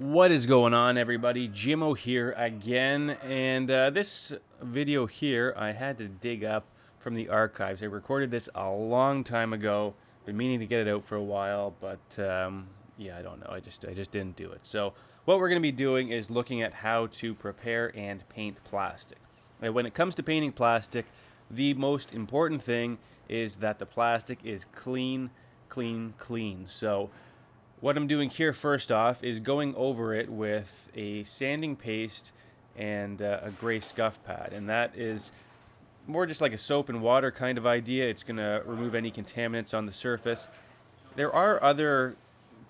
What is going on, everybody? Jimmo here again, and this video here I had to dig up from the archives. I recorded this a long time ago. Been meaning to get it out for a while, but yeah, I don't know. I just didn't do it. So what we're going to be doing is looking at how to prepare and paint plastic. And when it comes to painting plastic, the most important thing is that the plastic is clean, clean, clean. So what I'm doing here first off is going over it with a sanding paste and a gray scuff pad, and that is more just like a soap and water kind of idea. It's going to remove any contaminants on the surface. There are other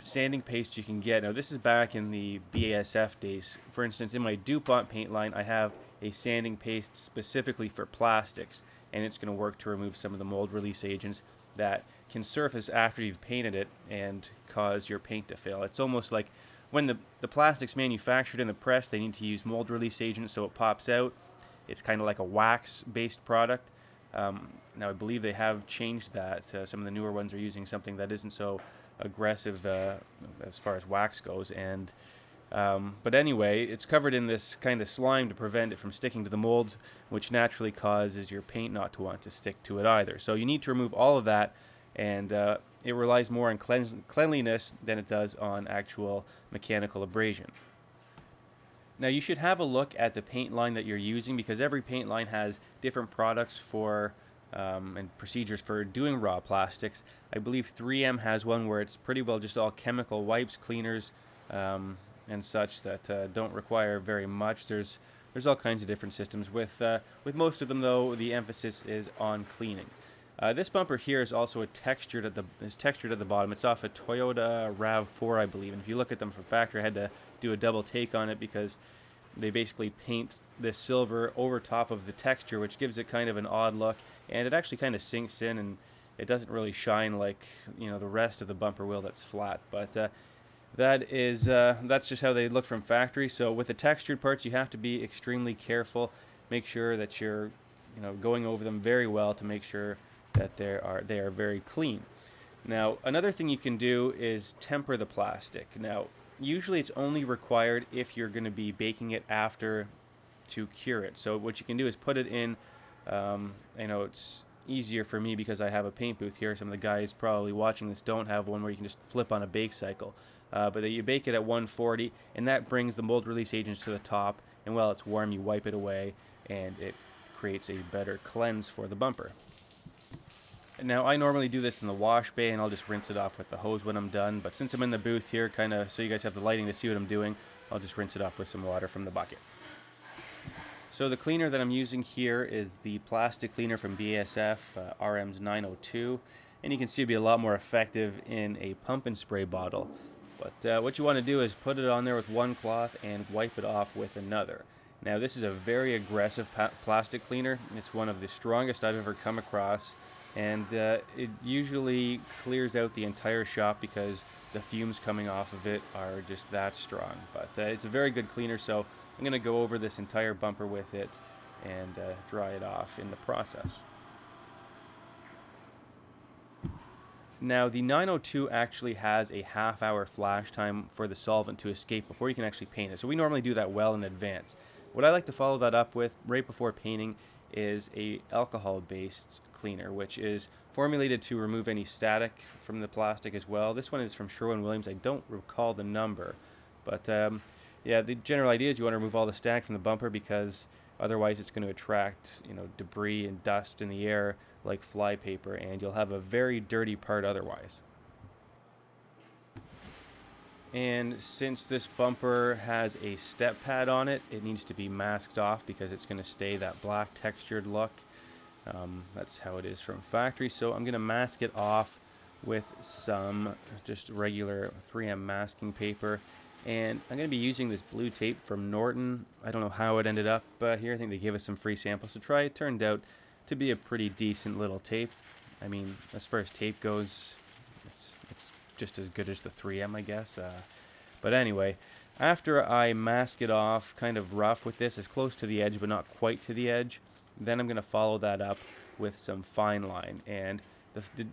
sanding pastes you can get. Now this is back in the BASF days. For instance, in my DuPont paint line I have a sanding paste specifically for plastics, and it's going to work to remove some of the mold release agents that can surface after you've painted it and cause your paint to fail. It's almost like when the plastic's manufactured in the press, they need to use mold release agent so it pops out. It's kind of like a wax-based product. Now I believe they have changed that. Some of the newer ones are using something that isn't so aggressive as far as wax goes. But anyway, it's covered in this kind of slime to prevent it from sticking to the mold, which naturally causes your paint not to want to stick to it either. So you need to remove all of that, and it relies more on cleanliness than it does on actual mechanical abrasion. Now you should have a look at the paint line that you're using, because every paint line has different products for and procedures for doing raw plastics. I believe 3M has one where it's pretty well just all chemical wipes, cleaners, and such that don't require very much. There's all kinds of different systems. With most of them, though, the emphasis is on cleaning. This bumper here is also textured at the bottom. It's off a Toyota RAV4, I believe. And if you look at them from factory, I had to do a double take on it because they basically paint this silver over top of the texture, which gives it kind of an odd look, and it actually kind of sinks in, and it doesn't really shine like the rest of the bumper will that's flat. But that's just how they look from factory. So with the textured parts, you have to be extremely careful. Make sure that you're going over them very well to make sure that they are very clean. Now another thing you can do is temper the plastic. Now usually it's only required if you're going to be baking it after to cure it. So what you can do is put it in, I know it's easier for me because I have a paint booth here. Some of the guys probably watching this don't have one where you can just flip on a bake cycle. But you bake it at 140, and that brings the mold release agents to the top, and while it's warm you wipe it away, and it creates a better cleanse for the bumper. Now I normally do this in the wash bay, and I'll just rinse it off with the hose when I'm done, but since I'm in the booth here, kind of so you guys have the lighting to see what I'm doing, I'll just rinse it off with some water from the bucket. So the cleaner that I'm using here is the plastic cleaner from BASF, RM's 902, and you can see it'd be a lot more effective in a pump and spray bottle. But what you want to do is put it on there with one cloth and wipe it off with another. Now this is a very aggressive plastic cleaner. It's one of the strongest I've ever come across, and it usually clears out the entire shop because the fumes coming off of it are just that strong. But it's a very good cleaner, so I'm going to go over this entire bumper with it and dry it off in the process. Now the 902 actually has a half-hour flash time for the solvent to escape before you can actually paint it. So we normally do that well in advance. What I like to follow that up with right before painting is a alcohol-based cleaner, which is formulated to remove any static from the plastic as well. This one is from Sherwin-Williams. I don't recall the number, but yeah, the general idea is you want to remove all the static from the bumper because otherwise it's going to attract debris and dust in the air like flypaper, and you'll have a very dirty part otherwise. And since this bumper has a step pad on it, it needs to be masked off because it's going to stay that black textured look. That's how it is from factory. So I'm going to mask it off with some just regular 3M masking paper. And I'm going to be using this blue tape from Norton. I don't know how it ended up here. I think they gave us some free samples to try. It turned out to be a pretty decent little tape. I mean, as far as tape goes, it's just as good as the 3M, I guess. But anyway, after I mask it off kind of rough with this, as close to the edge but not quite to the edge, then I'm going to follow that up with some fine line. And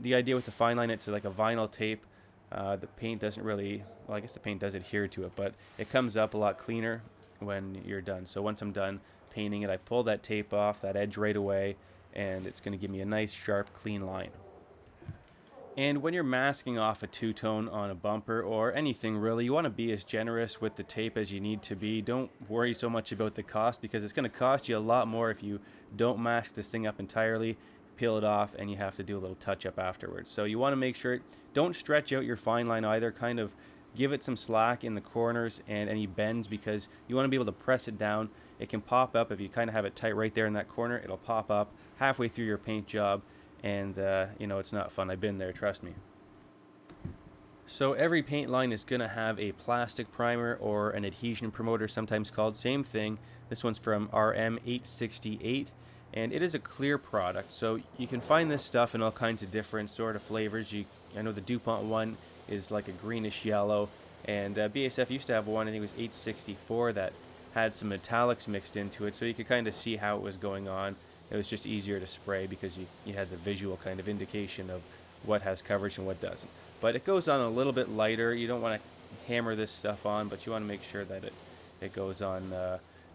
the idea with the fine line, it's like a vinyl tape The paint doesn't really, well, I guess the paint does adhere to it, but it comes up a lot cleaner when you're done. So once I'm done painting it, I pull that tape off, that edge right away, and it's going to give me a nice, sharp, clean line. And when you're masking off a two-tone on a bumper or anything really, you want to be as generous with the tape as you need to be. Don't worry so much about the cost, because it's going to cost you a lot more if you don't mask this thing up entirely, peel it off, and you have to do a little touch-up afterwards. So you want to make sure, don't stretch out your fine line either, kind of give it some slack in the corners and any bends, because you want to be able to press it down. It can pop up if you kind of have it tight right there in that corner. It'll pop up halfway through your paint job, and it's not fun. I've been there, trust me. So every paint line is going to have a plastic primer or an adhesion promoter, sometimes called. Same thing. This one's from RM868, and it is a clear product. So you can find this stuff in all kinds of different sort of flavors. I know the DuPont one is like a greenish yellow, and BASF used to have one, I think it was 864, that had some metallics mixed into it, so you could kind of see how it was going on. It was just easier to spray because you had the visual kind of indication of what has coverage and what doesn't. But it goes on a little bit lighter. You don't want to hammer this stuff on, but you want to make sure that it goes on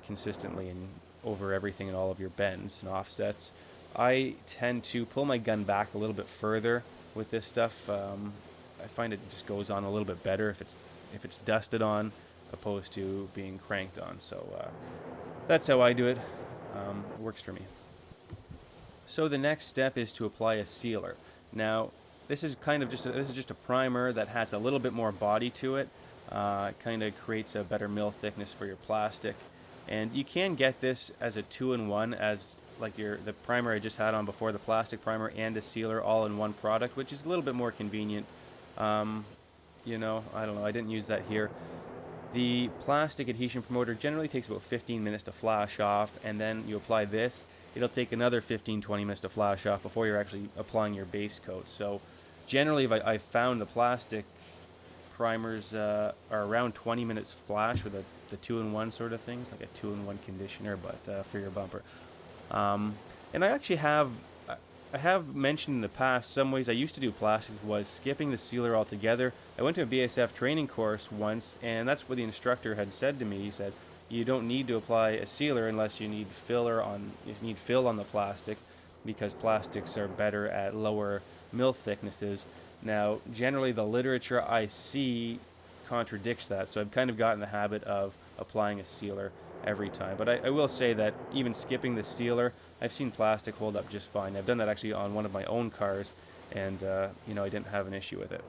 consistently and over everything and all of your bends and offsets. I tend to pull my gun back a little bit further with this stuff. I find it just goes on a little bit better if it's dusted on opposed to being cranked on. So that's how I do it. It works for me. So the next step is to apply a sealer. Now, this is just a primer that has a little bit more body to it. It kind of creates a better mill thickness for your plastic, and you can get this as a 2-in-1, as like the primer I just had on before, the plastic primer and a sealer all in one product, which is a little bit more convenient. I don't know. I didn't use that here. The plastic adhesion promoter generally takes about 15 minutes to flash off, and then you apply this. It'll take another 15-20 minutes to flash off before you're actually applying your base coat. So generally, I found the plastic primers are around 20 minutes flash with the 2-in-1 sort of things, like a 2-in-1 conditioner, but for your bumper. And I have mentioned in the past, some ways I used to do plastics was skipping the sealer altogether. I went to a BASF training course once, and that's what the instructor had said to me. He said, you don't need to apply a sealer unless you need fill on the plastic, because plastics are better at lower mill thicknesses. Now, generally the literature I see contradicts that, so I've kind of gotten the habit of applying a sealer every time. But I will say that even skipping the sealer, I've seen plastic hold up just fine. I've done that actually on one of my own cars, and I didn't have an issue with it.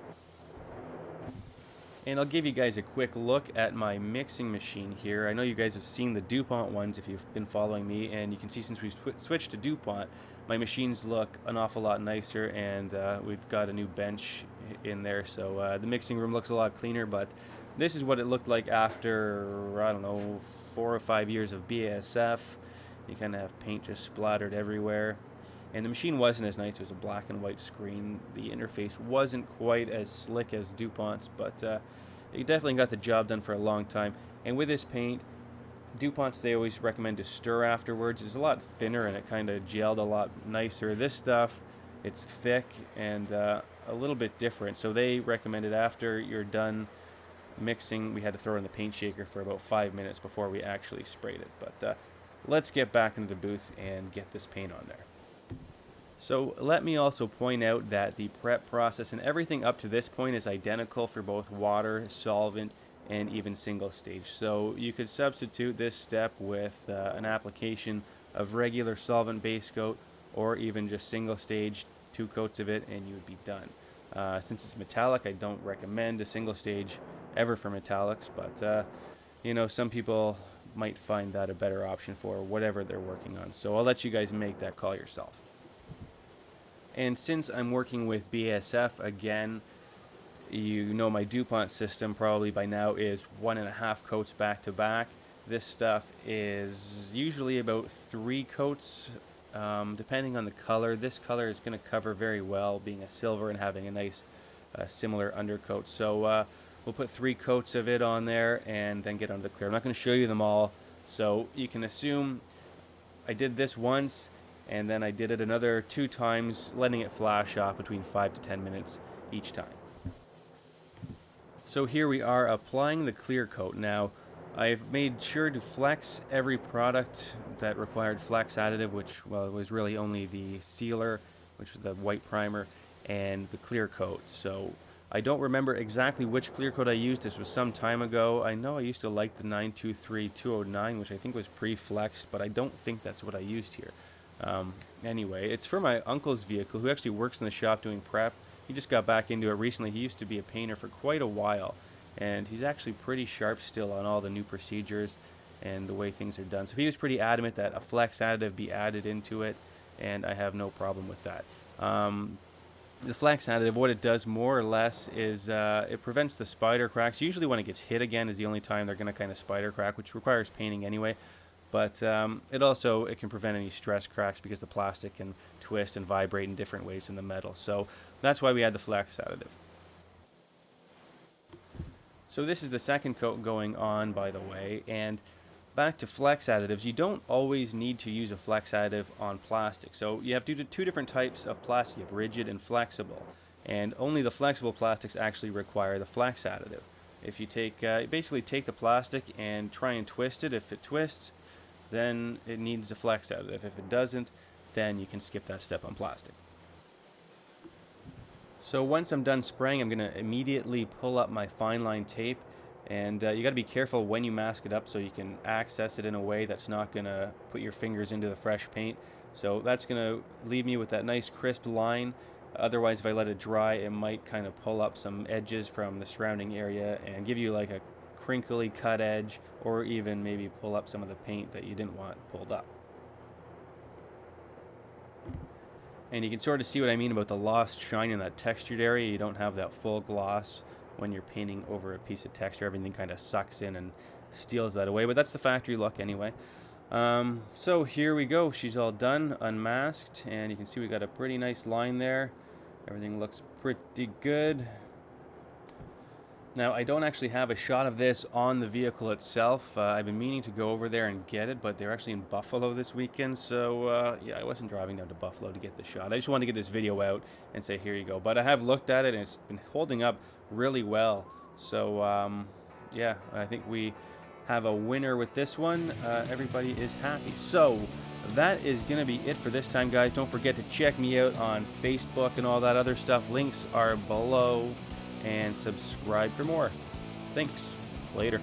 And I'll give you guys a quick look at my mixing machine here. I know you guys have seen the DuPont ones if you've been following me, and you can see since we've switched to DuPont, my machines look an awful lot nicer, and we've got a new bench in there, so the mixing room looks a lot cleaner. But this is what it looked like after, I don't know, 4 or 5 years of BASF. You kind of have paint just splattered everywhere. And the machine wasn't as nice. It was a black and white screen. The interface wasn't quite as slick as DuPont's, but it definitely got the job done for a long time. And with this paint, DuPont's, they always recommend to stir afterwards. It's a lot thinner and it kind of gelled a lot nicer. This stuff, it's thick and a little bit different. So they recommended after you're done mixing, we had to throw it in the paint shaker for about 5 minutes before we actually sprayed it. But let's get back into the booth and get this paint on there. So let me also point out that the prep process and everything up to this point is identical for both water, solvent, and even single stage. So you could substitute this step with an application of regular solvent base coat, or even just single stage, 2 coats of it, and you would be done. Since it's metallic, I don't recommend a single stage ever for metallics, but some people might find that a better option for whatever they're working on. So I'll let you guys make that call yourself. And since I'm working with BASF again, my DuPont system probably by now is 1.5 coats back to back. This stuff is usually about 3 coats, depending on the color. This color is going to cover very well, being a silver and having a nice similar undercoat. So we'll put 3 coats of it on there and then get onto the clear. I'm not going to show you them all, so you can assume I did this once, and then I did it another 2 times, letting it flash off between 5 to 10 minutes each time. So here we are applying the clear coat. Now, I've made sure to flex every product that required flex additive, which, well, it was really only the sealer, which was the white primer, and the clear coat. So I don't remember exactly which clear coat I used. This was some time ago. I know I used to like the 923-209, which I think was pre-flexed, but I don't think that's what I used here. Anyway, it's for my uncle's vehicle, who actually works in the shop doing prep. He just got back into it recently. He used to be a painter for quite a while, and he's actually pretty sharp still on all the new procedures and the way things are done. So he was pretty adamant that a flex additive be added into it, and I have no problem with that. The flex additive, what it does more or less is it prevents the spider cracks. Usually when it gets hit again is the only time they're going to kind of spider crack, which requires painting anyway. But it can prevent any stress cracks because the plastic can twist and vibrate in different ways than the metal. So that's why we add the flex additive. So this is the second coat going on, by the way, and back to flex additives, you don't always need to use a flex additive on plastic. So you have two different types of plastic. You have rigid and flexible, and only the flexible plastics actually require the flex additive. If you basically take the plastic and try and twist it, if it twists, then it needs a flex additive. If it doesn't, then you can skip that step on plastic. So once I'm done spraying, I'm going to immediately pull up my fine line tape, and you got to be careful when you mask it up so you can access it in a way that's not going to put your fingers into the fresh paint. So that's going to leave me with that nice crisp line. Otherwise, if I let it dry, it might kind of pull up some edges from the surrounding area and give you like a crinkly cut edge, or even maybe pull up some of the paint that you didn't want pulled up. And you can sort of see what I mean about the lost shine in that textured area. You don't have that full gloss when you're painting over a piece of texture. Everything kind of sucks in and steals that away, but that's the factory look anyway. So here we go. She's all done, unmasked, and you can see we got a pretty nice line there. Everything looks pretty good. Now, I don't actually have a shot of this on the vehicle itself. I've been meaning to go over there and get it, but they're actually in Buffalo this weekend, so yeah, I wasn't driving down to Buffalo to get the shot. I just wanted to get this video out and say, here you go. But I have looked at it, and it's been holding up really well. So, yeah, I think we have a winner with this one. Everybody is happy. So, that is going to be it for this time, guys. Don't forget to check me out on Facebook and all that other stuff. Links are below. And subscribe for more. Thanks. Later.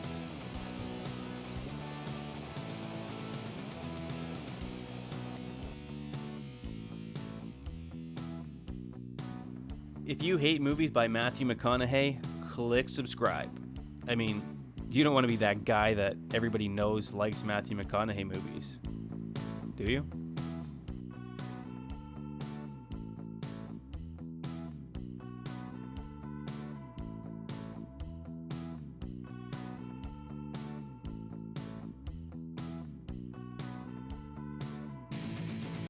If you hate movies by Matthew McConaughey, click subscribe. I mean, you don't want to be that guy that everybody knows likes Matthew McConaughey movies, do you?